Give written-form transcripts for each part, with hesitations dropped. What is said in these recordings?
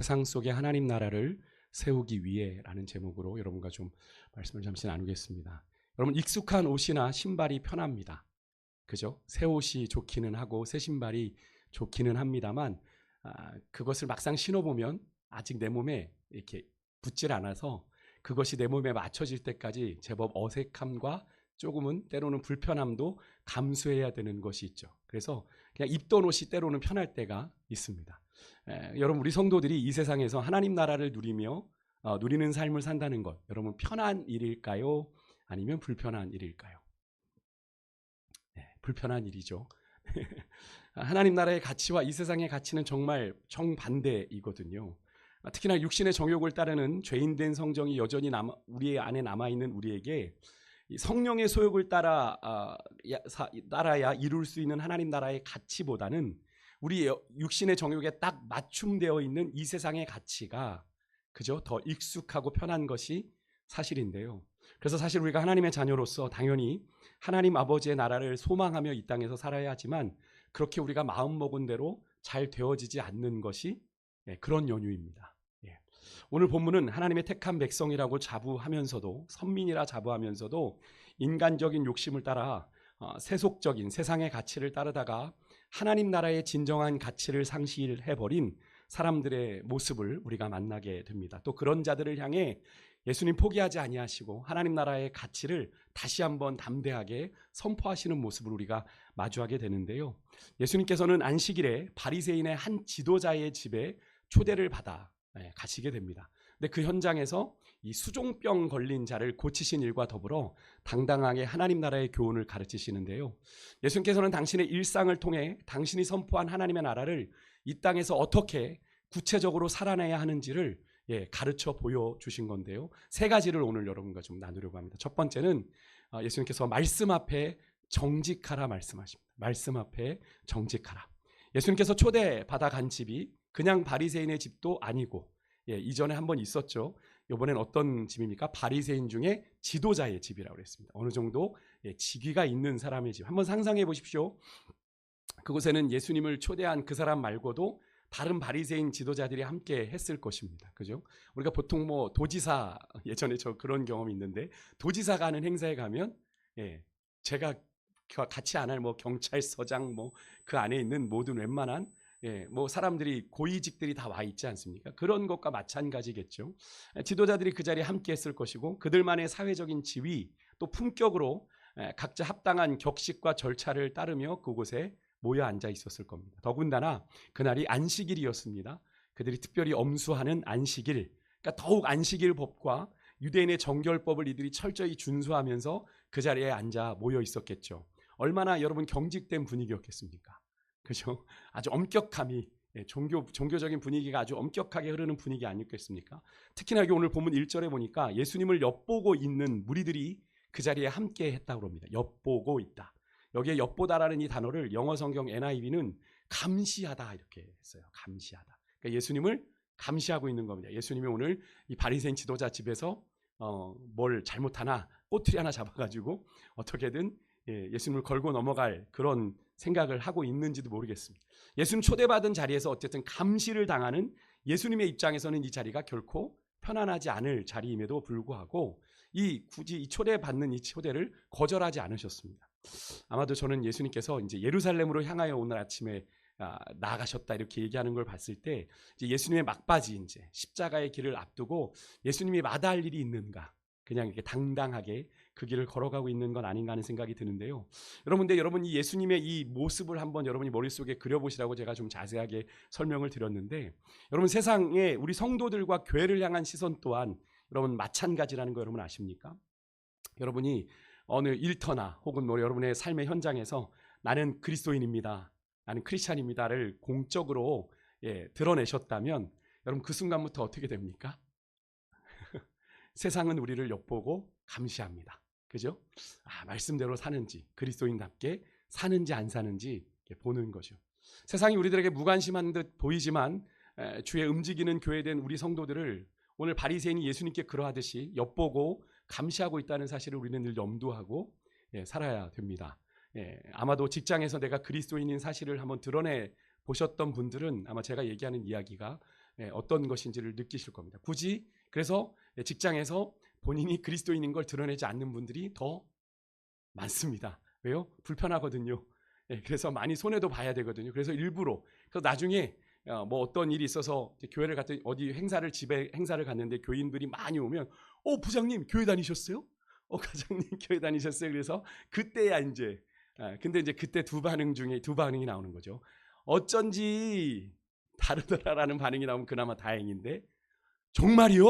세상 속에 하나님 나라를 세우기 위해라는 제목으로 여러분과 좀 말씀을 잠시 나누겠습니다. 여러분, 익숙한 옷이나 신발이 편합니다. 그죠? 새 옷이 좋기는 하고 새 신발이 좋기는 합니다만 그것을 막상 신어보면 아직 내 몸에 이렇게 붙질 않아서 그것이 내 몸에 맞춰질 때까지 제법 어색함과 조금은 때로는 불편함도 감수해야 되는 것이 있죠. 그래서 그냥 입던 옷이 때로는 편할 때가 있습니다. 여러분, 우리 성도들이 이 세상에서 하나님 나라를 누리며 누리는 삶을 산다는 것, 여러분 편한 일일까요? 아니면 불편한 일일까요? 네, 불편한 일이죠. 하나님 나라의 가치와 이 세상의 가치는 정말 정반대이거든요. 특히나 육신의 정욕을 따르는 죄인된 성정이 여전히 우리 안에 남아있는 우리에게 성령의 소욕을 따라야 이룰 수 있는 하나님 나라의 가치보다는 우리 육신의 정욕에 딱 맞춤되어 있는 이 세상의 가치가 그저 더 익숙하고 편한 것이 사실인데요. 그래서 사실 우리가 하나님의 자녀로서 당연히 하나님 아버지의 나라를 소망하며 이 땅에서 살아야 하지만 그렇게 우리가 마음먹은 대로 잘 되어지지 않는 것이 그런 연유입니다. 오늘 본문은 하나님의 택한 백성이라고 자부하면서도, 선민이라 자부하면서도 인간적인 욕심을 따라 세속적인 세상의 가치를 따르다가 하나님 나라의 진정한 가치를 상실해버린 사람들의 모습을 우리가 만나게 됩니다. 또 그런 자들을 향해 예수님 포기하지 아니하시고 하나님 나라의 가치를 다시 한번 담대하게 선포하시는 모습을 우리가 마주하게 되는데요. 예수님께서는 안식일에 바리새인의 한 지도자의 집에 초대를 받아 가시게 됩니다. 근데 그 현장에서 이 수종병 걸린 자를 고치신 일과 더불어 당당하게 하나님 나라의 교훈을 가르치시는데요. 예수님께서는 당신의 일상을 통해 당신이 선포한 하나님의 나라를 이 땅에서 어떻게 구체적으로 살아내야 하는지를 가르쳐 보여주신 건데요. 세 가지를 오늘 여러분과 좀 나누려고 합니다. 첫 번째는 예수님께서 말씀 앞에 정직하라 말씀하십니다. 말씀 앞에 정직하라. 예수님께서 초대받아 간 집이 그냥 바리새인의 집도 아니고 이전에 한번 있었죠. 이번엔 어떤 집입니까? 바리새인 중에 지도자의 집이라고 그랬습니다. 어느 정도 직위가 있는 사람의 집. 한번 상상해 보십시오. 그곳에는 예수님을 초대한 그 사람 말고도 다른 바리새인 지도자들이 함께 했을 것입니다. 그죠? 우리가 보통 뭐 도지사, 예전에 저 그런 경험이 있는데 도지사가 하는 행사에 가면 제가 같이 안 할 뭐 경찰서장 뭐 그 안에 있는 모든 웬만한 뭐 사람들이 고위직들이 다 와 있지 않습니까? 그런 것과 마찬가지겠죠. 지도자들이 그 자리에 함께 했을 것이고 그들만의 사회적인 지위 또 품격으로 각자 합당한 격식과 절차를 따르며 그곳에 모여 앉아 있었을 겁니다. 더군다나 그날이 안식일이었습니다. 그들이 특별히 엄수하는 안식일, 그러니까 더욱 안식일 법과 유대인의 정결법을 이들이 철저히 준수하면서 그 자리에 앉아 모여 있었겠죠. 얼마나 여러분 경직된 분위기였겠습니까? 그죠? 아주 엄격함이 종교적인 분위기가 아주 엄격하게 흐르는 분위기 아니었겠습니까? 특히나 여기 오늘 본문 1절에 보니까 예수님을 엿보고 있는 무리들이 그 자리에 함께 했다고 합니다. 엿보고 있다. 여기에 엿보다라는 이 단어를 영어 성경 NIV는 감시하다 이렇게 했어요. 감시하다. 그러니까 예수님을 감시하고 있는 겁니다. 예수님이 오늘 이 바리새인 지도자 집에서 뭘 잘못하나 꼬투리 하나 잡아가지고 어떻게든 예수님을 걸고 넘어갈 그런 생각을 하고 있는지도 모르겠습니다. 예수님 초대받은 자리에서 어쨌든 감시를 당하는 예수님의 입장에서는 이 자리가 결코 편안하지 않을 자리임에도 불구하고 굳이 이 초대받는 이 초대를 거절하지 않으셨습니다. 아마도 저는 예수님께서 이제 예루살렘으로 향하여 오늘 아침에 나아가셨다 이렇게 얘기하는 걸 봤을 때 이제 예수님의 막바지 이제 십자가의 길을 앞두고 예수님이 마다할 일이 있는가? 그냥 이렇게 당당하게 그 길을 걸어가고 있는 건 아닌가 하는 생각이 드는데요. 여러분 이 예수님의 이 모습을 한번 여러분이 머릿속에 그려보시라고 제가 좀 자세하게 설명을 드렸는데 여러분 세상에 우리 성도들과 교회를 향한 시선 또한 여러분 마찬가지라는 거 여러분 아십니까? 여러분이 어느 일터나 혹은 뭐 여러분의 삶의 현장에서 나는 그리스도인입니다. 나는 크리스찬입니다를 공적으로 드러내셨다면 여러분 그 순간부터 어떻게 됩니까? 세상은 우리를 엿보고 감시합니다. 그죠? 말씀대로 사는지 그리스도인답게 사는지 안 사는지 보는 거죠. 세상이 우리들에게 무관심한 듯 보이지만 주의 움직이는 교회된 우리 성도들을 오늘 바리새인이 예수님께 그러하듯이 엿보고 감시하고 있다는 사실을 우리는 늘 염두하고 살아야 됩니다. 아마도 직장에서 내가 그리스도인인 사실을 한번 드러내 보셨던 분들은 아마 제가 얘기하는 이야기가 어떤 것인지를 느끼실 겁니다. 굳이 그래서 직장에서 본인이 그리스도인인 걸 드러내지 않는 분들이 더 많습니다. 왜요? 불편하거든요. 그래서 많이 손해도 봐야 되거든요. 그래서 일부러. 그래서 나중에 뭐 어떤 일이 있어서 교회를 갔더니 어디 집에 행사를 갔는데 교인들이 많이 오면 부장님 교회 다니셨어요? 과장님 교회 다니셨어요? 그래서 그때야 이제 근데 이제 그때 두 반응이 나오는 거죠. 어쩐지 다르더라라는 반응이 나오면 그나마 다행인데 정말이요?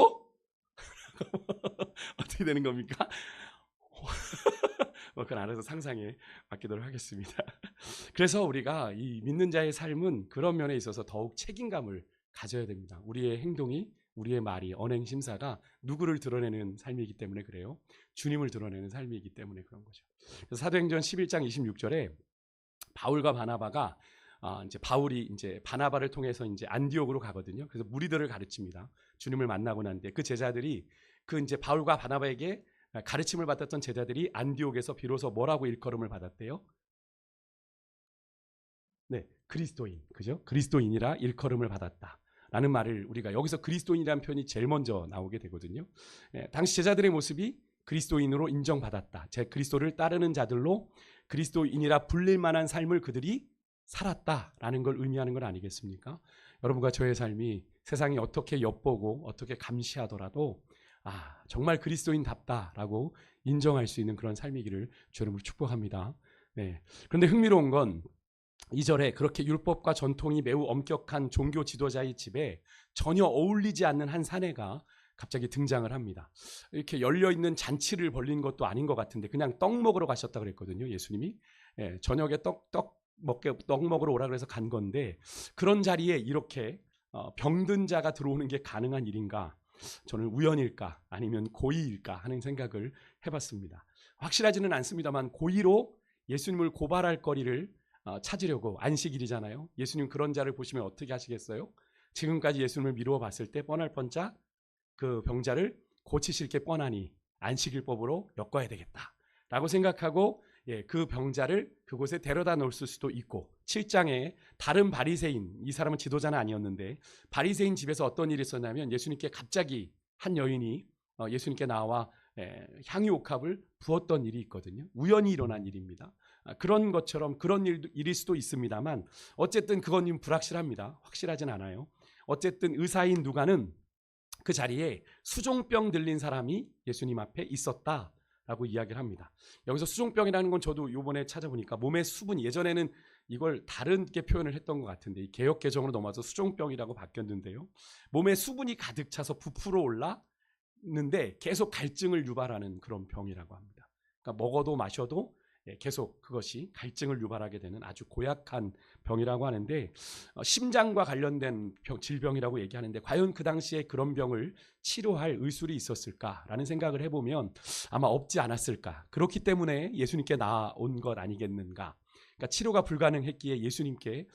어떻게 되는 겁니까? 그건 알아서 상상에 맡기도록 하겠습니다. 그래서 우리가 이 믿는 자의 삶은 그런 면에 있어서 더욱 책임감을 가져야 됩니다. 우리의 행동이, 우리의 말이, 언행 심사가 누구를 드러내는 삶이기 때문에 그래요. 주님을 드러내는 삶이기 때문에 그런 거죠. 그래서 사도행전 11장 26절에 바울과 바나바가 이제 바울이 이제 바나바를 통해서 이제 안디옥으로 가거든요. 그래서 무리들을 가르칩니다. 주님을 만나고 난 뒤에 그 제자들이 그 이제 바울과 바나바에게 가르침을 받았던 제자들이 안디옥에서 비로소 뭐라고 일컬음을 받았대요? 네, 그리스도인, 그죠? 그리스도인이라 일컬음을 받았다. 라는 말을 우리가 여기서 그리스도인이라는 표현이 제일 먼저 나오게 되거든요. 당시 제자들의 모습이 그리스도인으로 인정받았다. 제 그리스도를 따르는 자들로 그리스도인이라 불릴 만한 삶을 그들이 살았다라는 걸 의미하는 건 아니겠습니까? 여러분과 저의 삶이 세상이 어떻게 엿보고 어떻게 감시하더라도 정말 그리스도인답다라고 인정할 수 있는 그런 삶이기를 주 여러분을 축복합니다. 네. 그런데 흥미로운 건 2절에 그렇게 율법과 전통이 매우 엄격한 종교 지도자의 집에 전혀 어울리지 않는 한 사내가 갑자기 등장을 합니다. 이렇게 열려있는 잔치를 벌린 것도 아닌 것 같은데 그냥 떡 먹으러 가셨다 그랬거든요. 예수님이. 저녁에 떡 먹으러 오라 그래서 간 건데 그런 자리에 이렇게 병든 자가 들어오는 게 가능한 일인가? 저는 우연일까 아니면 고의일까 하는 생각을 해봤습니다. 확실하지는 않습니다만 고의로 예수님을 고발할 거리를 찾으려고 안식일이잖아요. 예수님 그런 자를 보시면 어떻게 하시겠어요? 지금까지 예수님을 미루어 봤을 때 뻔할 뻔짜 그 병자를 고치실 게 뻔하니 안식일법으로 엮어야 되겠다 라고 생각하고 그 병자를 그곳에 데려다 놓을 수도 있고 7장에 다른 바리새인, 이 사람은 지도자는 아니었는데 바리새인 집에서 어떤 일이 있었냐면 예수님께 갑자기 한 여인이 예수님께 나와 향유옥합을 부었던 일이 있거든요. 우연히 일어난 일입니다. 그런 것처럼 그런 일일 수도 있습니다만 어쨌든 그건 불확실합니다. 확실하진 않아요. 어쨌든 의사인 누가는 그 자리에 수종병 들린 사람이 예수님 앞에 있었다 라고 이야기를 합니다. 여기서 수종병이라는 건 저도 이번에 찾아보니까 몸의 수분, 예전에는 이걸 다르게 표현을 했던 것 같은데 개역 개정으로 넘어와서 수종병이라고 바뀌었는데요. 몸에 수분이 가득 차서 부풀어 올랐는데 계속 갈증을 유발하는 그런 병이라고 합니다. 그러니까 먹어도 마셔도 계속 그것이 갈증을 유발하게 되는 아주 고약한 병이라고 하는데 심장과 관련된 질병이라고 얘기하는데 과연 그 당시에 그런 병을 치료할 의술이 있었을까라는 생각을 해보면 아마 없지 않았을까. 그렇기 때문에 예수님께 나온 것 아니겠는가. 그러니까 치료가 불가능했기에 예수님께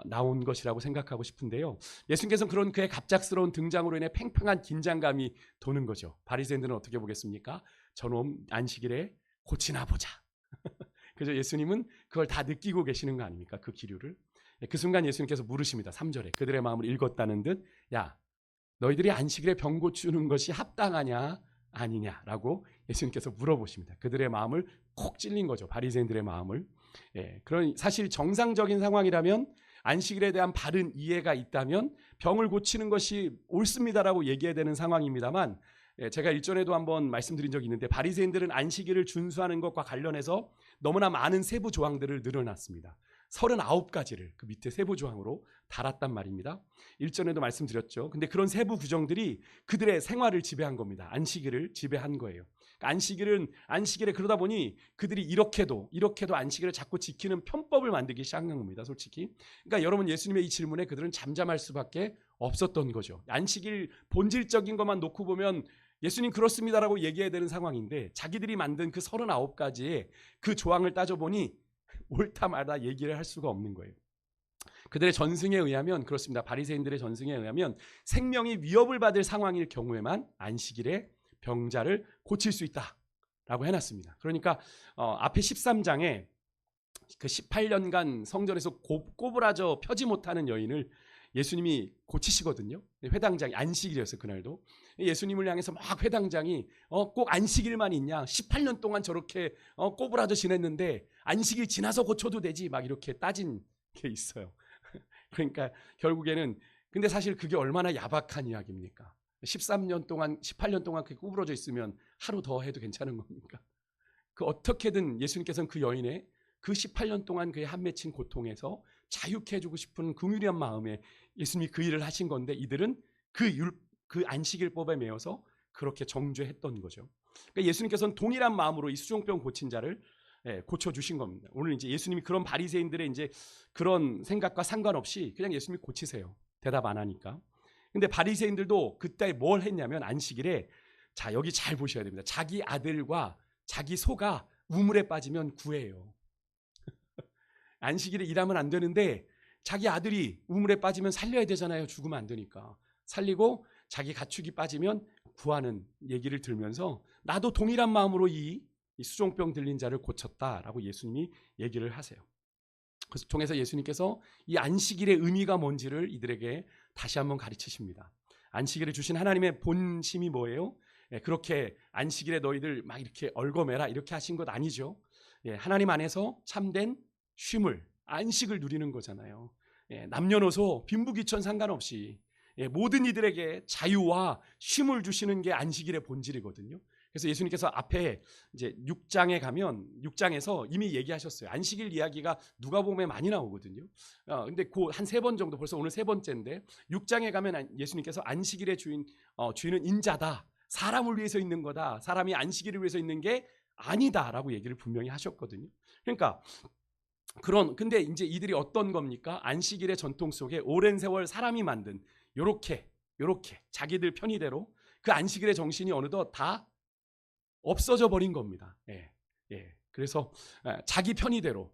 나온 것이라고 생각하고 싶은데요. 예수님께서는 그런 그의 갑작스러운 등장으로 인해 팽팽한 긴장감이 도는 거죠. 바리새인들은 어떻게 보겠습니까? 저놈 안식일에 고치나 보자. 그래서 예수님은 그걸 다 느끼고 계시는 거 아닙니까? 그 기류를. 그 순간 예수님께서 물으십니다. 3절에 그들의 마음을 읽었다는 듯 야 너희들이 안식일에 병 고치는 것이 합당하냐 아니냐라고 예수님께서 물어보십니다. 그들의 마음을 콕 찔린 거죠. 바리새인들의 마음을. 그런 사실 정상적인 상황이라면 안식일에 대한 바른 이해가 있다면 병을 고치는 것이 옳습니다라고 얘기해야 되는 상황입니다만 제가 일전에도 한번 말씀드린 적이 있는데 바리새인들은 안식일을 준수하는 것과 관련해서 너무나 많은 세부 조항들을 늘어놨습니다. 39가지를 그 밑에 세부 조항으로 달았단 말입니다. 일전에도 말씀드렸죠. 근데 그런 세부 규정들이 그들의 생활을 지배한 겁니다. 안식일을 지배한 거예요. 그러니까 안식일에 그러다 보니 그들이 이렇게도 안식일을 자꾸 지키는 편법을 만들기 시작한 겁니다. 솔직히. 그러니까 여러분 예수님의 이 질문에 그들은 잠잠할 수밖에 없었던 거죠. 안식일 본질적인 것만 놓고 보면 예수님 그렇습니다라고 얘기해야 되는 상황인데 자기들이 만든 그 39가지의 그 조항을 따져보니 옳다 말다 얘기를 할 수가 없는 거예요. 그들의 전승에 의하면 그렇습니다. 바리새인들의 전승에 의하면 생명이 위협을 받을 상황일 경우에만 안식일에 병자를 고칠 수 있다라고 해놨습니다. 그러니까 앞에 13장에 그 18년간 성전에서 꼬부라져 펴지 못하는 여인을 예수님이 고치시거든요. 회당장이 안식일이었어요, 그날도. 예수님을 향해서 막 회당장이 꼭 안식일만 있냐, 18년 동안 저렇게 꼬부라져 지냈는데 안식일 지나서 고쳐도 되지, 막 이렇게 따진 게 있어요. 그러니까 결국에는, 근데 사실 그게 얼마나 야박한 이야기입니까? 13년 동안, 18년 동안 그렇게 구부러져 있으면 하루 더 해도 괜찮은 겁니까? 그 어떻게든 예수님께서는 그 여인의 그 18년 동안 그의 한 맺힌 고통에서 자유케 해주고 싶은 긍휼한 마음에 예수님이 그 일을 하신 건데, 이들은 그 안식일법에 매여서 그렇게 정죄했던 거죠. 그러니까 예수님께서는 동일한 마음으로 이 수종병 고친 자를 고쳐주신 겁니다. 오늘 이제 예수님이 그런 바리새인들의 이제 그런 생각과 상관없이 그냥 예수님이 고치세요. 대답 안 하니까. 근데 바리새인들도 그때 뭘 했냐면, 안식일에, 자, 여기 잘 보셔야 됩니다. 자기 아들과 자기 소가 우물에 빠지면 구해요. 안식일에 일하면 안 되는데 자기 아들이 우물에 빠지면 살려야 되잖아요. 죽으면 안 되니까. 살리고 자기 가축이 빠지면 구하는 얘기를 들으면서 나도 동일한 마음으로 이 수종병 들린 자를 고쳤다라고 예수님이 얘기를 하세요. 그래서 통해서 예수님께서 이 안식일의 의미가 뭔지를 이들에게 다시 한번 가르치십니다. 안식일을 주신 하나님의 본심이 뭐예요? 그렇게 안식일에 너희들 막 이렇게 얽어매라 이렇게 하신 것 아니죠. 하나님 안에서 참된 쉼을, 안식을 누리는 거잖아요. 남녀노소 빈부귀천 상관없이 모든 이들에게 자유와 쉼을 주시는 게 안식일의 본질이거든요. 그래서 예수님께서 앞에 이제 6장에 가면 6장에서 이미 얘기하셨어요. 안식일 이야기가 누가복음에 많이 나오거든요. 근데 그 한 3번 정도, 벌써 오늘 3번째인데 6장에 가면 예수님께서 안식일의 주인은 인자다. 사람을 위해서 있는 거다. 사람이 안식일을 위해서 있는 게 아니다라고 얘기를 분명히 하셨거든요. 그러니까 근데 이제 이들이 어떤 겁니까? 안식일의 전통 속에 오랜 세월 사람이 만든 요렇게 자기들 편의대로 그 안식일의 정신이 어느덧 다 없어져 버린 겁니다. 그래서 자기 편의대로.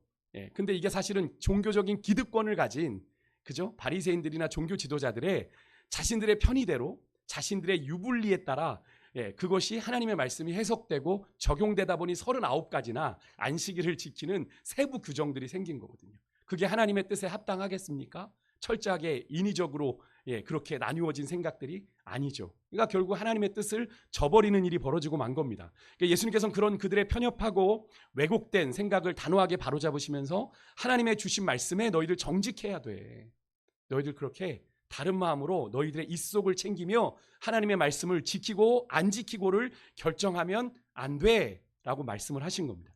근데 이게 사실은 종교적인 기득권을 가진, 그죠? 바리새인들이나 종교 지도자들의 자신들의 편의대로, 자신들의 유불리에 따라 그것이 하나님의 말씀이 해석되고 적용되다 보니 39가지나 안식일을 지키는 세부 규정들이 생긴 거거든요. 그게 하나님의 뜻에 합당하겠습니까? 철저하게 인위적으로 그렇게 나누어진 생각들이 아니죠. 그러니까 결국 하나님의 뜻을 저버리는 일이 벌어지고 만 겁니다. 그러니까 예수님께서는 그런 그들의 편협하고 왜곡된 생각을 단호하게 바로잡으시면서 하나님의 주신 말씀에 너희들 정직해야 돼. 너희들 그렇게 다른 마음으로 너희들의 입속을 챙기며 하나님의 말씀을 지키고 안 지키고를 결정하면 안 돼라고 말씀을 하신 겁니다.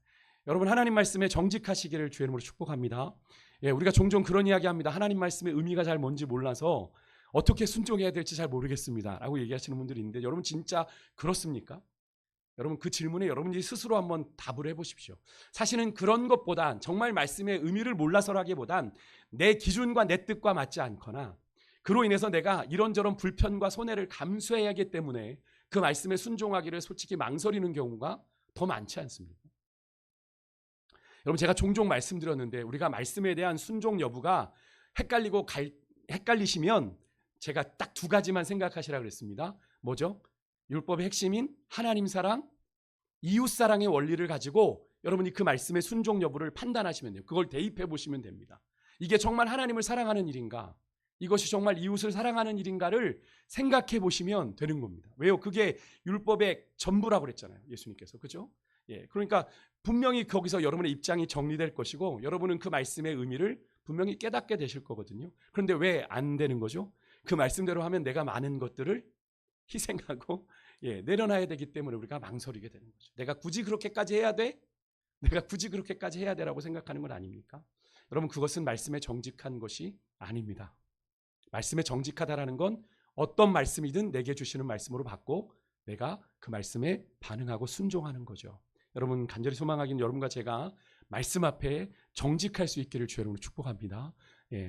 여러분, 하나님 말씀에 정직하시기를 주의 이름으로 축복합니다. 우리가 종종 그런 이야기합니다. 하나님 말씀의 의미가 잘 뭔지 몰라서 어떻게 순종해야 될지 잘 모르겠습니다 라고 얘기하시는 분들이 있는데, 여러분 진짜 그렇습니까? 여러분 그 질문에 여러분이 스스로 한번 답을 해보십시오. 사실은 그런 것보단, 정말 말씀의 의미를 몰라서라기보단 내 기준과 내 뜻과 맞지 않거나 그로 인해서 내가 이런저런 불편과 손해를 감수해야 하기 때문에 그 말씀에 순종하기를 솔직히 망설이는 경우가 더 많지 않습니까? 여러분, 제가 종종 말씀드렸는데 우리가 말씀에 대한 순종 여부가 헷갈리시면 제가 딱 2가지만 생각하시라 그랬습니다. 뭐죠? 율법의 핵심인 하나님 사랑, 이웃 사랑의 원리를 가지고 여러분이 그 말씀의 순종 여부를 판단하시면 돼요. 그걸 대입해 보시면 됩니다. 이게 정말 하나님을 사랑하는 일인가? 이것이 정말 이웃을 사랑하는 일인가를 생각해 보시면 되는 겁니다. 왜요? 그게 율법의 전부라고 그랬잖아요. 예수님께서. 그죠? 그러니까 분명히 거기서 여러분의 입장이 정리될 것이고 여러분은 그 말씀의 의미를 분명히 깨닫게 되실 거거든요. 그런데 왜 안 되는 거죠? 그 말씀대로 하면 내가 많은 것들을 희생하고 내려놔야 되기 때문에 우리가 망설이게 되는 거죠. 내가 굳이 그렇게까지 해야 돼? 내가 굳이 그렇게까지 해야 되라고 생각하는 건 아닙니까? 여러분, 그것은 말씀에 정직한 것이 아닙니다. 말씀에 정직하다라는 건 어떤 말씀이든 내게 주시는 말씀으로 받고 내가 그 말씀에 반응하고 순종하는 거죠. 여러분, 간절히 소망하기는 여러분과 제가 말씀 앞에 정직할 수 있기를 주의 이름으로 축복합니다.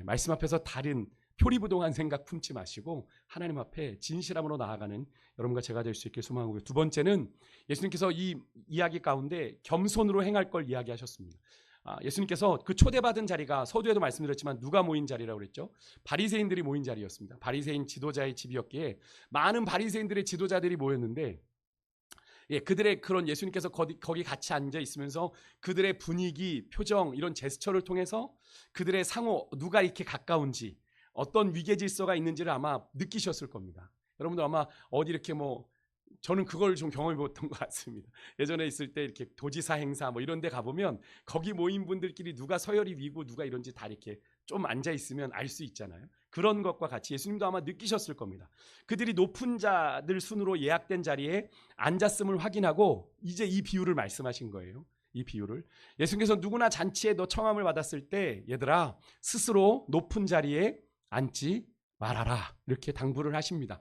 말씀 앞에서 다른 표리부동한 생각 품지 마시고 하나님 앞에 진실함으로 나아가는 여러분과 제가 될 수 있게 소망하고요. 2번째는 예수님께서 이 이야기 가운데 겸손으로 행할 걸 이야기하셨습니다. 예수님께서 그 초대받은 자리가 서두에도 말씀드렸지만 누가 모인 자리라고 그랬죠? 바리새인들이 모인 자리였습니다. 바리새인 지도자의 집이었기에 많은 바리새인들의 지도자들이 모였는데 그들의 그런 예수님께서 거기 같이 앉아 있으면서 그들의 분위기, 표정, 이런 제스처를 통해서 그들의 상호, 누가 이렇게 가까운지, 어떤 위계 질서가 있는지를 아마 느끼셨을 겁니다. 여러분도 아마 어디 이렇게 저는 그걸 좀 경험해 봤던 것 같습니다. 예전에 있을 때 이렇게 도지사 행사 이런 데 가보면 거기 모인 분들끼리 누가 서열이 위고 누가 이런지 다 이렇게 좀 앉아 있으면 알 수 있잖아요. 그런 것과 같이 예수님도 아마 느끼셨을 겁니다. 그들이 높은 자들 순으로 예약된 자리에 앉았음을 확인하고 이제 이 비유를 말씀하신 거예요. 이 비유를 예수님께서 누구나 잔치에 너 청함을 받았을 때 얘들아 스스로 높은 자리에 앉지 말아라 이렇게 당부를 하십니다.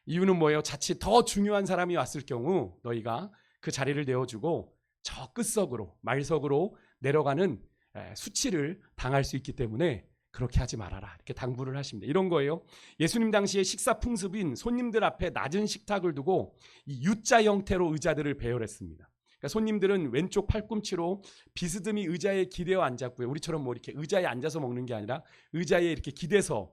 이유는 뭐예요? 자칫 더 중요한 사람이 왔을 경우 너희가 그 자리를 내어주고 저 끝석으로 말석으로 내려가는 수치를 당할 수 있기 때문에 그렇게 하지 말아라 이렇게 당부를 하십니다. 이런 거예요. 예수님 당시에 식사 풍습인 손님들 앞에 낮은 식탁을 두고 이 U자 형태로 의자들을 배열했습니다. 그러니까 손님들은 왼쪽 팔꿈치로 비스듬히 의자에 기대어 앉았고요. 우리처럼 이렇게 의자에 앉아서 먹는 게 아니라 의자에 이렇게 기대서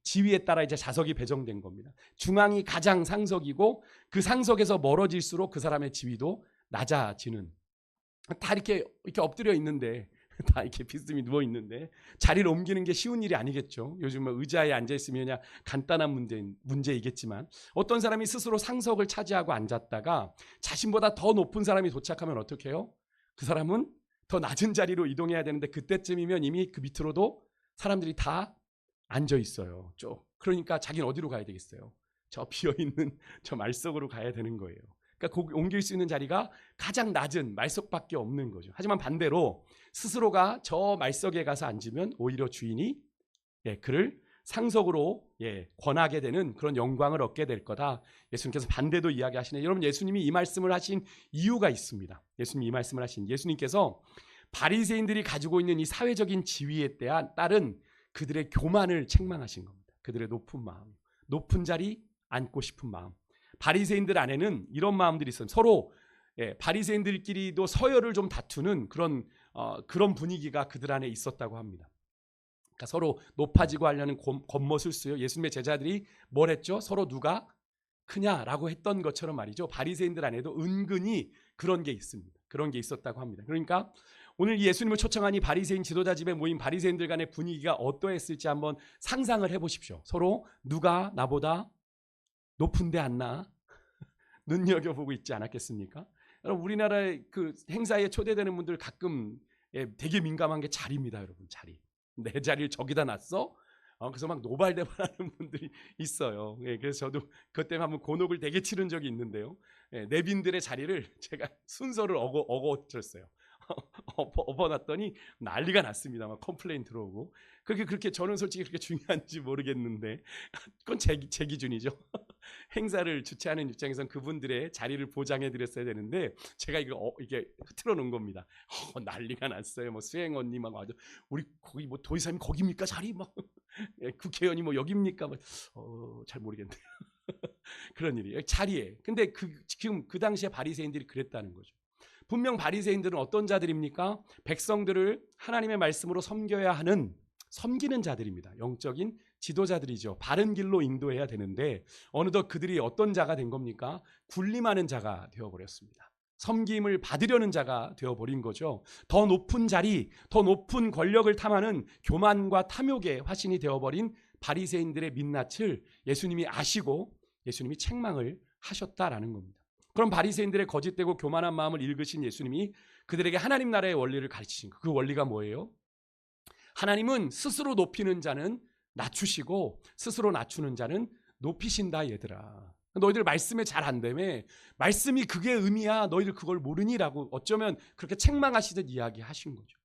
지위에 따라 이제 좌석이 배정된 겁니다. 중앙이 가장 상석이고 그 상석에서 멀어질수록 그 사람의 지위도 낮아지는. 다 이렇게 엎드려 있는데 다 이렇게 비스듬히 누워 있는데 자리를 옮기는 게 쉬운 일이 아니겠죠. 요즘 의자에 앉아 있으면 그냥 간단한 문제이겠지만 어떤 사람이 스스로 상석을 차지하고 앉았다가 자신보다 더 높은 사람이 도착하면 어떻게 해요? 그 사람은 더 낮은 자리로 이동해야 되는데 그때쯤이면 이미 그 밑으로도 사람들이 다 앉아 있어요. 그러니까 자기는 어디로 가야 되겠어요? 저 비어있는 저 말석으로 가야 되는 거예요. 그러니까 옮길 수 있는 자리가 가장 낮은 말석밖에 없는 거죠. 하지만 반대로 스스로가 저 말석에 가서 앉으면 오히려 주인이 그를 상석으로 권하게 되는 그런 영광을 얻게 될 거다. 예수님께서 반대도 이야기하시네. 여러분 예수님이 이 말씀을 하신 이유가 있습니다. 예수님께서 바리새인들이 가지고 있는 이 사회적인 지위에 따른 그들의 교만을 책망하신 겁니다. 그들의 높은 마음, 높은 자리 앉고 싶은 마음. 바리새인들 안에는 이런 마음들이 있어요. 서로 바리새인들끼리도 서열을 좀 다투는 그런 분위기가 그들 안에 있었다고 합니다. 그러니까 서로 높아지고 하려는 겉멋을쓰요. 예수님의 제자들이 뭘 했죠? 서로 누가 크냐라고 했던 것처럼 말이죠. 바리새인들 안에도 은근히 그런 게 있습니다. 그런 게 있었다고 합니다. 그러니까 오늘 예수님을 초청한 이 바리새인 지도자 집에 모인 바리새인들 간의 분위기가 어떠했을지 한번 상상을 해보십시오. 서로 누가 나보다 높은데 앉나 눈여겨보고 있지 않았겠습니까? 여러분 우리나라의 그 행사에 초대되는 분들 가끔 되게 민감한 게 자리입니다. 여러분 자리. 내 자리를 저기다 놨어? 그래서 막 노발대발하는 분들이 있어요. 그래서 저도 그것 때문에 한번 곤혹을 되게 치른 적이 있는데요. 내빈들의 자리를 제가 순서를 어거쳤어요. 엎어놨더니 난리가 났습니다. 막 컴플레인 들어오고. 그렇게 저는 솔직히 그렇게 중요한지 모르겠는데 그건 제 기준이죠. 행사를 주최하는 입장에선 그분들의 자리를 보장해 드렸어야 되는데 제가 이게 흐트러 놓은 겁니다. 난리가 났어요. 수행 언니 막 와서 우리 거기 도의사님 거기입니까 자리 막 국회의원이 여기입니까? 잘 모르겠네요. 그런 일이 자리에. 근데 지금 그 당시에 바리새인들이 그랬다는 거죠. 분명 바리새인들은 어떤 자들입니까? 백성들을 하나님의 말씀으로 섬기는 자들입니다. 영적인 지도자들이죠. 바른 길로 인도해야 되는데 어느덧 그들이 어떤 자가 된 겁니까? 군림하는 자가 되어버렸습니다. 섬김을 받으려는 자가 되어버린 거죠. 더 높은 자리, 더 높은 권력을 탐하는 교만과 탐욕의 화신이 되어버린 바리새인들의 민낯을 예수님이 아시고 예수님이 책망을 하셨다라는 겁니다. 그럼 바리새인들의 거짓되고 교만한 마음을 읽으신 예수님이 그들에게 하나님 나라의 원리를 가르치신 거. 그 원리가 뭐예요? 하나님은 스스로 높이는 자는 낮추시고 스스로 낮추는 자는 높이신다 얘들아. 너희들 말씀에 잘 안 되매 말씀이 그게 의미야. 너희들 그걸 모르니라고 어쩌면 그렇게 책망하시듯 이야기하신 거죠.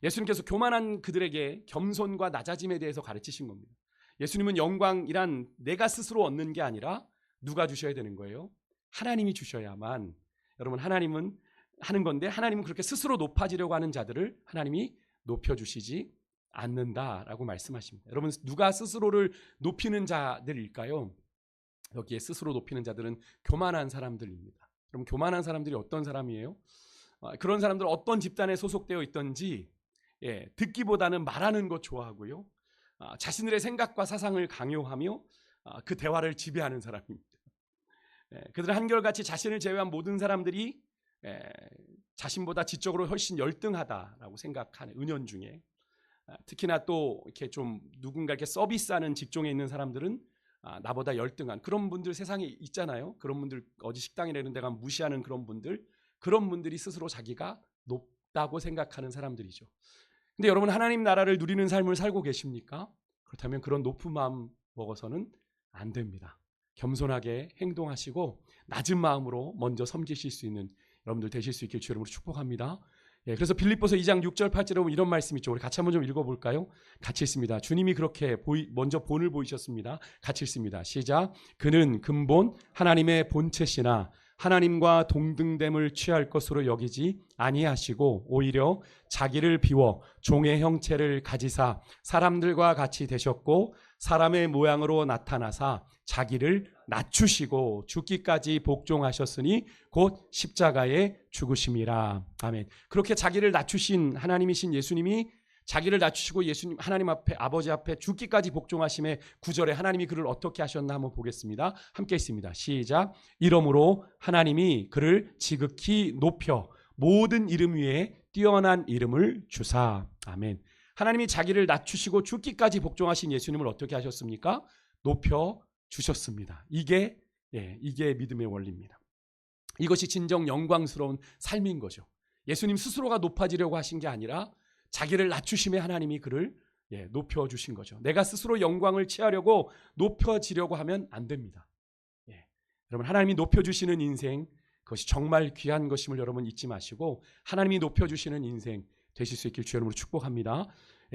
예수님께서 교만한 그들에게 겸손과 낮아짐에 대해서 가르치신 겁니다. 예수님은 영광이란 내가 스스로 얻는 게 아니라 누가 주셔야 되는 거예요? 하나님이 주셔야만. 여러분 하나님은 하는 건데 하나님은 그렇게 스스로 높아지려고 하는 자들을 하나님이 높여주시지 않는다라고 말씀하십니다. 여러분 누가 스스로를 높이는 자들일까요? 여기에 스스로 높이는 자들은 교만한 사람들입니다. 그럼 교만한 사람들이 어떤 사람이에요? 그런 사람들은 어떤 집단에 소속되어 있든지 듣기보다는 말하는 것 좋아하고요. 자신들의 생각과 사상을 강요하며 그 대화를 지배하는 사람입니다. 그들은 한결같이 자신을 제외한 모든 사람들이 자신보다 지적으로 훨씬 열등하다라고 생각하는 은연중에 특히나 또 이렇게 좀 누군가 이렇게 서비스하는 직종에 있는 사람들은 나보다 열등한 그런 분들 세상에 있잖아요. 그런 분들 어디 식당이나 이런 데 가면 무시하는 그런 분들이 스스로 자기가 높다고 생각하는 사람들이죠. 근데 여러분 하나님 나라를 누리는 삶을 살고 계십니까? 그렇다면 그런 높은 마음 먹어서는 안 됩니다. 겸손하게 행동하시고 낮은 마음으로 먼저 섬기실 수 있는 여러분들 되실 수 있길 주 이름으로 축복합니다. 그래서 빌립보서 2장 6절 8절에 보면 이런 말씀이 있죠. 우리 같이 한번 좀 읽어볼까요? 같이 읽습니다. 주님이 그렇게 먼저 본을 보이셨습니다. 같이 읽습니다. 시작. 그는 근본 하나님의 본체시나 하나님과 동등됨을 취할 것으로 여기지 아니하시고 오히려 자기를 비워 종의 형체를 가지사 사람들과 같이 되셨고 사람의 모양으로 나타나사 자기를 낮추시고 죽기까지 복종하셨으니 곧 십자가에 죽으심이라. 아멘. 그렇게 자기를 낮추신 하나님이신 예수님이 자기를 낮추시고 예수님 하나님 앞에 아버지 앞에 죽기까지 복종하심의 9절에 하나님이 그를 어떻게 하셨나 한번 보겠습니다. 함께 있습니다. 시작. 이러므로 하나님이 그를 지극히 높여 모든 이름 위에 뛰어난 이름을 주사. 아멘. 하나님이 자기를 낮추시고 죽기까지 복종하신 예수님을 어떻게 하셨습니까? 높여 주셨습니다. 이게 믿음의 원리입니다. 이것이 진정 영광스러운 삶인 거죠. 예수님 스스로가 높아지려고 하신 게 아니라 자기를 낮추심에 하나님이 그를 높여주신 거죠. 내가 스스로 영광을 취하려고 높여지려고 하면 안 됩니다. 여러분 하나님이 높여주시는 인생 그것이 정말 귀한 것임을 여러분 잊지 마시고 하나님이 높여주시는 인생 되실 수 있길 주 여러분으로 축복합니다.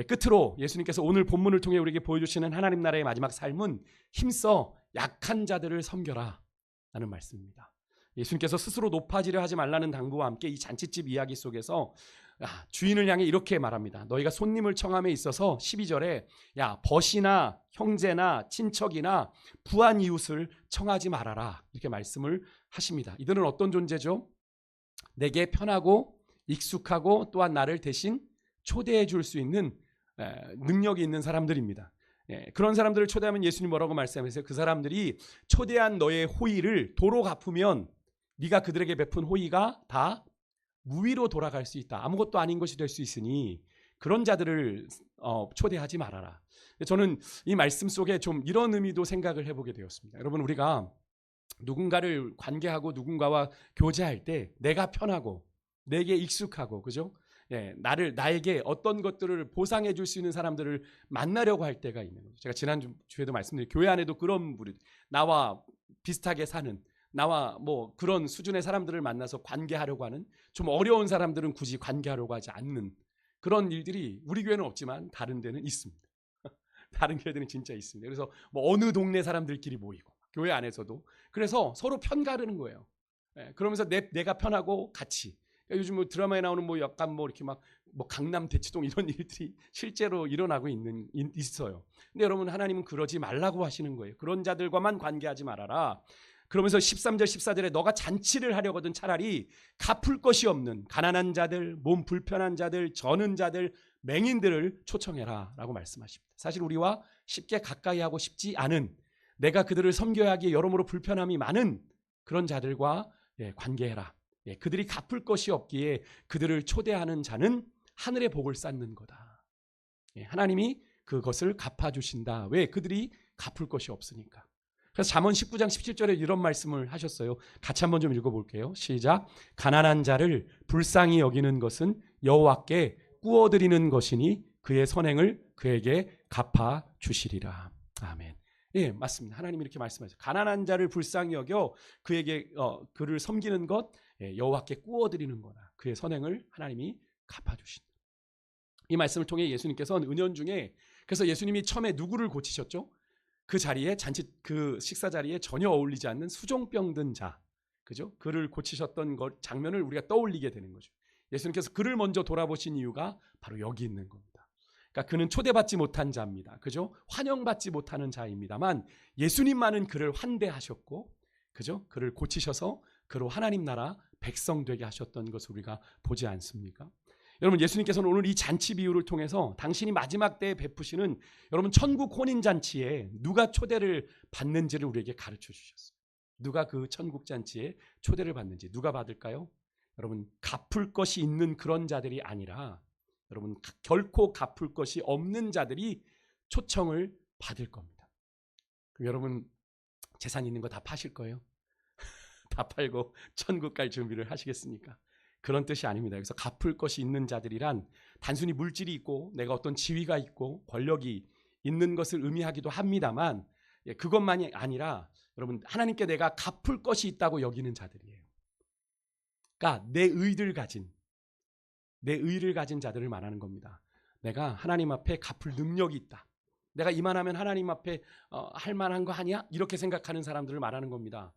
끝으로 예수님께서 오늘 본문을 통해 우리에게 보여주시는 하나님 나라의 마지막 삶은 힘써 약한 자들을 섬겨라 라는 말씀입니다. 예수님께서 스스로 높아지려 하지 말라는 당부와 함께 이 잔치집 이야기 속에서 주인을 향해 이렇게 말합니다. 너희가 손님을 청함에 있어서 12절에 벗이나 형제나 친척이나 부한 이웃을 청하지 말아라 이렇게 말씀을 하십니다. 이들은 어떤 존재죠? 내게 편하고 익숙하고 또한 나를 대신 초대해 줄 수 있는 능력이 있는 사람들입니다. 그런 사람들을 초대하면 예수님 뭐라고 말씀하세요? 그 사람들이 초대한 너의 호의를 도로 갚으면 네가 그들에게 베푼 호의가 다 무위로 돌아갈 수 있다. 아무것도 아닌 것이 될 수 있으니 그런 자들을 초대하지 말아라. 저는 이 말씀 속에 좀 이런 의미도 생각을 해보게 되었습니다. 여러분 우리가 누군가를 관계하고 누군가와 교제할 때 내가 편하고 내게 익숙하고 그죠? 나에게 어떤 것들을 보상해 줄 수 있는 사람들을 만나려고 할 때가 있는 거죠. 제가 지난주에도 말씀드린 교회 안에도 그런 분들 나와 비슷하게 사는 나와 뭐 그런 수준의 사람들을 만나서 관계하려고 하는 좀 어려운 사람들은 굳이 관계하려고 하지 않는 그런 일들이 우리 교회는 없지만 다른 데는 있습니다. 다른 교회들은 진짜 있습니다. 그래서 뭐 어느 동네 사람들끼리 모이고 교회 안에서도 그래서 서로 편가르는 거예요. 그러면서 내가 편하고 같이 요즘 뭐 드라마에 나오는 뭐 약간 뭐 이렇게 막 뭐 강남 대치동 이런 일들이 실제로 일어나고 있어요. 근데 여러분 하나님은 그러지 말라고 하시는 거예요. 그런 자들과만 관계하지 말아라. 그러면서 13절 14절에 너가 잔치를 하려거든 차라리 갚을 것이 없는 가난한 자들, 몸 불편한 자들, 저는 자들, 맹인들을 초청해라 라고 말씀하십니다. 사실 우리와 쉽게 가까이 하고 싶지 않은 내가 그들을 섬겨야 하기에 여러모로 불편함이 많은 그런 자들과 관계해라. 그들이 갚을 것이 없기에 그들을 초대하는 자는 하늘의 복을 쌓는 거다. 하나님이 그것을 갚아주신다. 왜? 그들이 갚을 것이 없으니까. 그래서 잠언 19장 17절에 이런 말씀을 하셨어요. 같이 한번 좀 읽어볼게요. 시작. 가난한 자를 불쌍히 여기는 것은 여호와께 꾸어드리는 것이니 그의 선행을 그에게 갚아주시리라. 아멘. 맞습니다. 하나님이 이렇게 말씀하셨어요. 가난한 자를 불쌍히 여겨 그에게 그를 섬기는 것 여호와께 꾸어드리는 거다. 그의 선행을 하나님이 갚아주신다. 이 말씀을 통해 예수님께서는 은연중에 그래서 예수님이 처음에 누구를 고치셨죠? 그 자리에 그 식사 자리에 전혀 어울리지 않는 수종병 든 자, 그죠? 그를 고치셨던 장면을 우리가 떠올리게 되는 거죠. 예수님께서 그를 먼저 돌아보신 이유가 바로 여기 있는 겁니다. 그러니까 그는 초대받지 못한 자입니다. 그죠? 환영받지 못하는 자입니다만 예수님만은 그를 환대하셨고, 그죠? 그를 고치셔서 그로 하나님 나라 백성 되게 하셨던 것을 우리가 보지 않습니까? 여러분 예수님께서는 오늘 이 잔치 비유를 통해서 당신이 마지막 때에 베푸시는 여러분 천국 혼인잔치에 누가 초대를 받는지를 우리에게 가르쳐 주셨어요. 누가 그 천국 잔치에 초대를 받는지 누가 받을까요? 여러분 갚을 것이 있는 그런 자들이 아니라 여러분 결코 갚을 것이 없는 자들이 초청을 받을 겁니다. 그럼 여러분 재산 있는 거 다 파실 거예요? 다 팔고 천국 갈 준비를 하시겠습니까? 그런 뜻이 아닙니다. 그래서 갚을 것이 있는 자들이란 단순히 물질이 있고 내가 어떤 지위가 있고 권력이 있는 것을 의미하기도 합니다만 그것만이 아니라 여러분 하나님께 내가 갚을 것이 있다고 여기는 자들이에요. 그러니까 내 의를 가진 자들을 말하는 겁니다. 내가 하나님 앞에 갚을 능력이 있다. 내가 이만하면 하나님 앞에 할 만한 거 아니야? 이렇게 생각하는 사람들을 말하는 겁니다.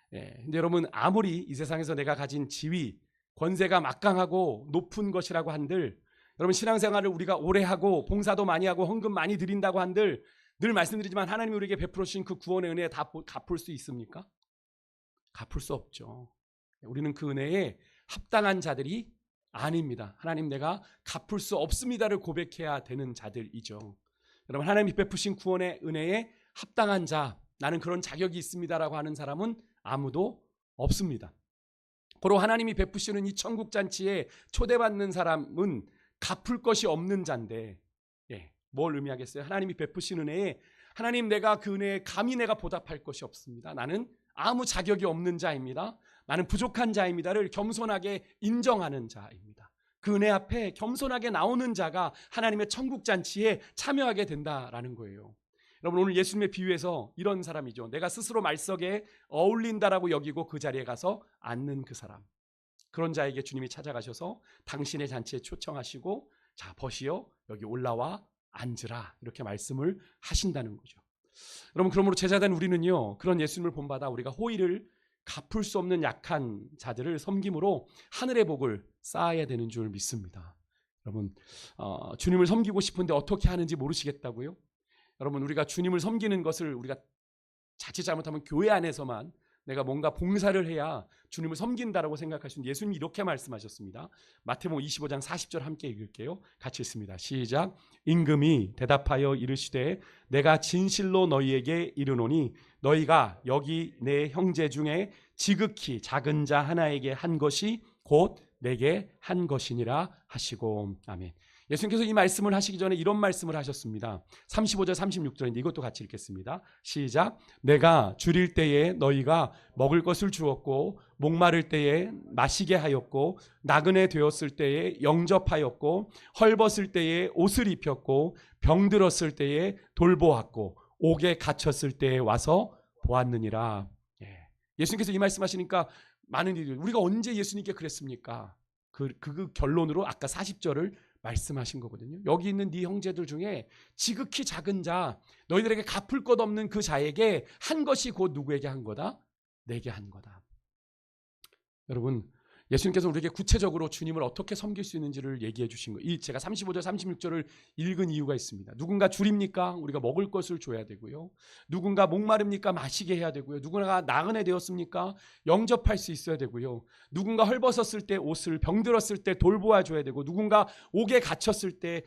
근데 여러분 아무리 이 세상에서 내가 가진 지위, 권세가 막강하고 높은 것이라고 한들 여러분 신앙생활을 우리가 오래 하고 봉사도 많이 하고 헌금 많이 드린다고 한들 늘 말씀드리지만 하나님이 우리에게 베풀어 주신 그 구원의 은혜에 다 갚을 수 있습니까? 갚을 수 없죠. 우리는 그 은혜에 합당한 자들이 아닙니다. 하나님 내가 갚을 수 없습니다를 고백해야 되는 자들이죠. 여러분 하나님이 베푸신 구원의 은혜에 합당한 자, 나는 그런 자격이 있습니다라고 하는 사람은 아무도 없습니다. 바로 하나님이 베푸시는 이 천국 잔치에 초대받는 사람은 갚을 것이 없는 자인데 뭘 의미하겠어요? 하나님이 베푸신 은혜에 하나님 내가 그 은혜에 감히 내가 보답할 것이 없습니다. 나는 아무 자격이 없는 자입니다. 나는 부족한 자입니다를 겸손하게 인정하는 자입니다. 그 은혜 앞에 겸손하게 나오는 자가 하나님의 천국 잔치에 참여하게 된다라는 거예요. 여러분 오늘 예수님의 비유에서 이런 사람이죠. 내가 스스로 말석에 어울린다라고 여기고 그 자리에 가서 앉는 그 사람. 그런 자에게 주님이 찾아가셔서 당신의 잔치에 초청하시고 자 벗이여 여기 올라와 앉으라 이렇게 말씀을 하신다는 거죠. 여러분 그러므로 제자된 우리는요 그런 예수님을 본받아 우리가 호의를 갚을 수 없는 약한 자들을 섬김으로 하늘의 복을 쌓아야 되는 줄 믿습니다. 여러분 주님을 섬기고 싶은데 어떻게 하는지 모르시겠다고요? 여러분 우리가 주님을 섬기는 것을 우리가 자칫 잘못하면 교회 안에서만 내가 뭔가 봉사를 해야 주님을 섬긴다라고 생각하시는 예수님이 이렇게 말씀하셨습니다. 마태복음 25장 40절 함께 읽을게요. 같이 읽습니다. 시작. 임금이 대답하여 이르시되 내가 진실로 너희에게 이르노니 너희가 여기 내 형제 중에 지극히 작은 자 하나에게 한 것이 곧 내게 한 것이니라 하시고 아멘. 예수님께서 이 말씀을 하시기 전에 이런 말씀을 하셨습니다. 35절 36절인데 이것도 같이 읽겠습니다. 시작. 내가 줄일 때에 너희가 먹을 것을 주었고 목마를 때에 마시게 하였고 나그네 되었을 때에 영접하였고 헐벗을 때에 옷을 입혔고 병들었을 때에 돌보았고 옥에 갇혔을 때에 와서 보았느니라. 예수님께서 이 말씀하시니까 많은 이들 우리가 언제 예수님께 그랬습니까? 그 결론으로 아까 40절을 말씀하신 거거든요. 여기 있는 네 형제들 중에 지극히 작은 자 너희들에게 갚을 것 없는 그 자에게 한 것이 곧 누구에게 한 거다? 내게 한 거다. 여러분 예수님께서 우리에게 구체적으로 주님을 어떻게 섬길 수 있는지를 얘기해 주신 거예요. 제가 35절 36절을 읽은 이유가 있습니다. 누군가 줄입니까? 우리가 먹을 것을 줘야 되고요. 누군가 목마릅니까? 마시게 해야 되고요. 누군가 나그네 되었습니까? 영접할 수 있어야 되고요. 누군가 헐벗었을 때 옷을 병들었을 때 돌보아 줘야 되고 누군가 옥에 갇혔을 때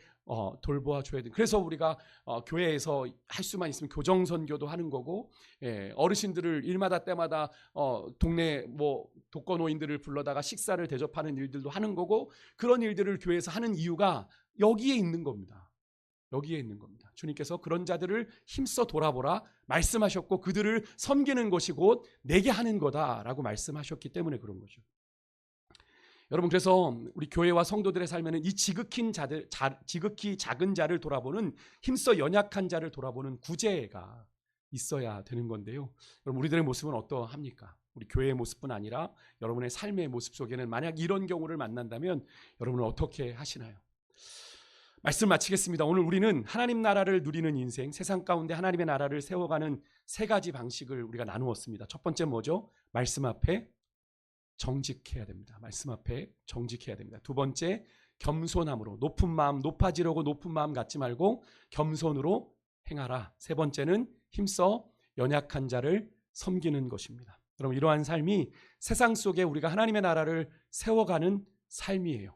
돌보아 줘야 되고 그래서 우리가 교회에서 할 수만 있으면 교정 선교도 하는 거고 어르신들을 일마다 때마다 동네 독거노인들을 불러다가 식사를 대접하는 일들도 하는 거고 그런 일들을 교회에서 하는 이유가 여기에 있는 겁니다. 여기에 있는 겁니다. 주님께서 그런 자들을 힘써 돌아보라 말씀하셨고 그들을 섬기는 것이 곧 내게 하는 거다라고 말씀하셨기 때문에 그런 거죠. 여러분 그래서 우리 교회와 성도들의 삶에는 이 지극히 작은 자를 돌아보는 힘써 연약한 자를 돌아보는 구제가 있어야 되는 건데요. 여러분 우리들의 모습은 어떠합니까? 우리 교회의 모습뿐 아니라 여러분의 삶의 모습 속에는 만약 이런 경우를 만난다면 여러분은 어떻게 하시나요? 말씀 마치겠습니다. 오늘 우리는 하나님 나라를 누리는 인생, 세상 가운데 하나님의 나라를 세워가는 세 가지 방식을 우리가 나누었습니다. 첫 번째 뭐죠? 말씀 앞에 정직해야 됩니다. 말씀 앞에 정직해야 됩니다. 두 번째 겸손함으로 높은 마음 높아지려고 높은 마음 갖지 말고 겸손으로 행하라. 세 번째는 힘써 연약한 자를 섬기는 것입니다. 여러분 이러한 삶이 세상 속에 우리가 하나님의 나라를 세워가는 삶이에요.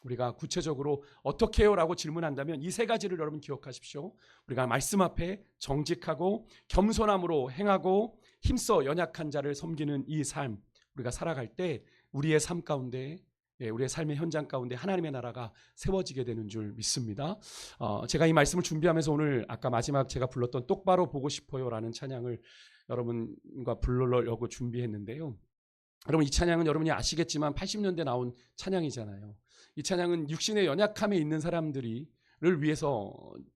우리가 구체적으로 어떻게 해요? 라고 질문한다면 이 세 가지를 여러분 기억하십시오. 우리가 말씀 앞에 정직하고 겸손함으로 행하고 힘써 연약한 자를 섬기는 이 삶 우리가 살아갈 때 우리의 삶 가운데 우리의 삶의 현장 가운데 하나님의 나라가 세워지게 되는 줄 믿습니다. 제가 이 말씀을 준비하면서 오늘 아까 마지막 제가 불렀던 똑바로 보고 싶어요라는 찬양을 여러분과 부르려고 준비했는데요. 여러분, 이 찬양은 여러분이 아시겠지만 80년대 나온 찬양이잖아요. 이 찬양은 육신의 연약함에 있는 사람들을 위해서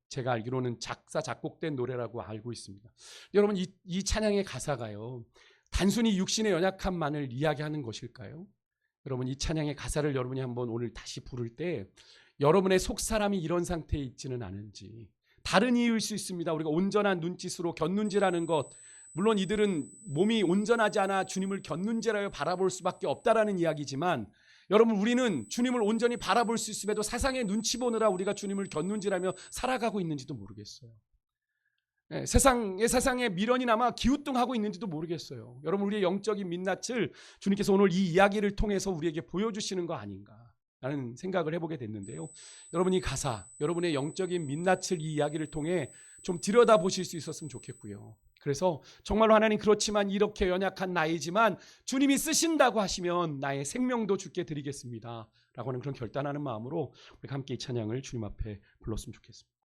제가 알기로는 작사 작곡된 노래라고 알고 있습니다. 여러분, 이 찬양의 가사가요, 단순히 육신의 연약함만을 이야기하는 것일까요? 여러분, 이 찬양의 가사를 여러분이 한번 오늘 다시 부를 때 여러분의 속사람이 이런 상태에 있지는 않은지, 다른 이유일 수 있습니다. 우리가 온전한 눈짓으로 곁눈질하는 것, 물론 이들은 몸이 온전하지 않아 주님을 곁눈질하여 바라볼 수밖에 없다라는 이야기지만, 여러분, 우리는 주님을 온전히 바라볼 수 있음에도 세상의 눈치 보느라 우리가 주님을 곁눈질하며 살아가고 있는지도 모르겠어요. 세상의 미련이 남아 기우뚱하고 있는지도 모르겠어요. 여러분, 우리의 영적인 민낯을 주님께서 오늘 이 이야기를 통해서 우리에게 보여주시는 거 아닌가 라는 생각을 해보게 됐는데요. 여러분, 이 가사, 여러분의 영적인 민낯을 이 이야기를 통해 좀 들여다보실 수 있었으면 좋겠고요. 그래서 정말로 하나님, 그렇지만 이렇게 연약한 나이지만 주님이 쓰신다고 하시면 나의 생명도 주께 드리겠습니다 라고 하는 그런 결단하는 마음으로 우리가 함께 이 찬양을 주님 앞에 불렀으면 좋겠습니다.